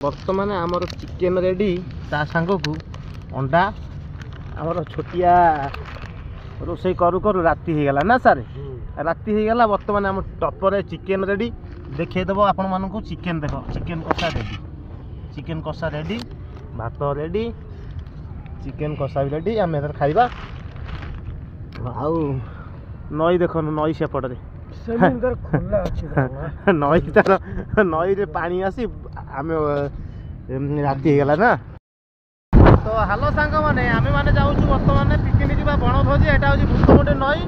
बर्तमान आमर chicken ready ता सांग को अंडा आमर छोटिया रोसई करू करू राति हो गला ना सारे राति हो गला। बर्तमान आम टपर चिकेन रेडी देखिदेव आपण मानू चिकेन देख चिकेन कषा रेडी भात रेडी चिकेन कषा भी रेडी आम एथर खाइबा। आउ नई देख नई सेपटे नई तार नई रे पानी आसी आम राति हो गला ना। तो हेलो सांग मैंने आम मैंने जाऊँ बर्तमान पिकनिक जा बनभोजी एटा हूँ भूतमुंडी नई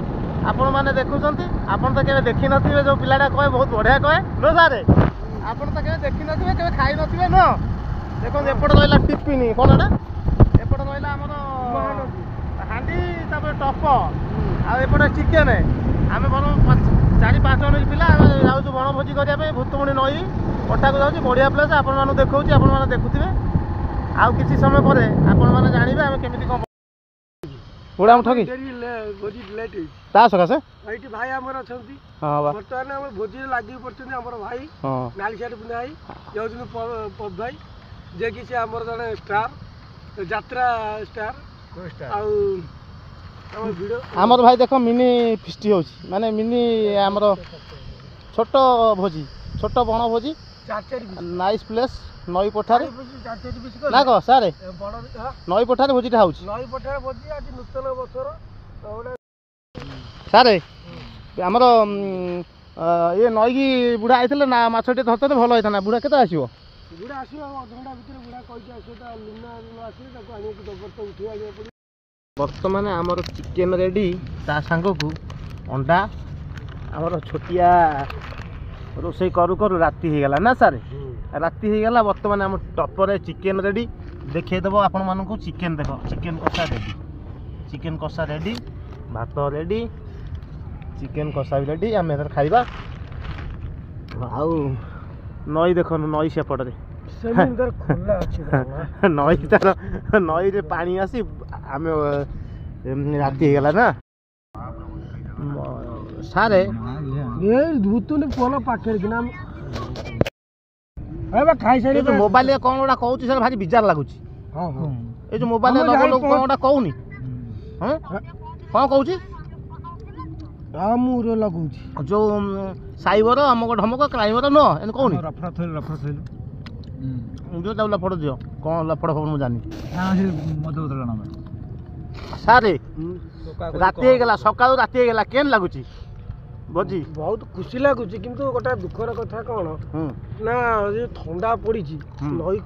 आपण मैंने देखुं आपड़ तो केवे देखी नथिबे जो पिलाटा कहे बहुत बढ़िया कहे नो सारे आपड़ तो केवे देखी नथिबे केवे खाई नथिबे न देखो एपट रहा टिफिन कौन एटा एपट रहा आमर हांडी तापर टप आउपटे चिकेन आम बन 4-5 जन पिला जाऊँ बनभोजी करने भूतमुंडी नई कटा को जाऊँ बढ़िया प्लेस आपण देखा आपने देखुवे आउ किसी समय पर आपण मैंने जानवे आम केमी कौन बुढ़ा ठगी ता सकाशे भाई आमर अच्छा बर्तमान आम भोजी लगे पड़ते भाई नाली साइड पिंधा भाई ये पब भाई जे कि से आमर जड़े स्टार यात्रा स्टार आमर भाई देख मिनी फिस्ट हो माने मिनी आमर छोट भोजी छोट बण भोजी नाइस प्लेस नई पठार ना कह सारे नई पठार भोजीटा हो नई पठार भोजी आज नूतन बर्षर सारे आमर ये नई की बुढ़ा आइले ना माछटे धरते भल होता बुढ़ा के आसो बुढ़ा आस अधघंटा भितर बुढ़ा कही लुना आस बर्तमान आमर चिकेन रेडी ता सांग को अंडा आमर छोटिया रोसई करू करू राति हो गला ना सारे राति हो गला। बर्तमान आम टपर चिकेन रेडी देखिदेव आपण मानू चिकेन देख चिकेन कषा रेडी भात रेडी चिकेन कषा भी रेडी आम एथर खाइबा। आउ नई देख नई सेपटे नई तार नई रे पानी आसी आम राति हो गला ना सारे भूतुनी पोल पाखे कि खाई सारे मोबाइल कौन गोटा कहूँ सर भारी विजार लगुच ये जो मोबाइल कौन गोटा कहूनी कौन कहूँ लगुच जो साइबर अमक ढमक क्राइमर न एन कहूनी जो लफड़ दियो कौन लफड़ फड़ मुझे जानी सारे राति हो गला सका राति हो गला केन लगुच भोजी बहुत खुशी लगुच किंतु गोटे दुखर कथा कौन ना ठंडा पड़ी नई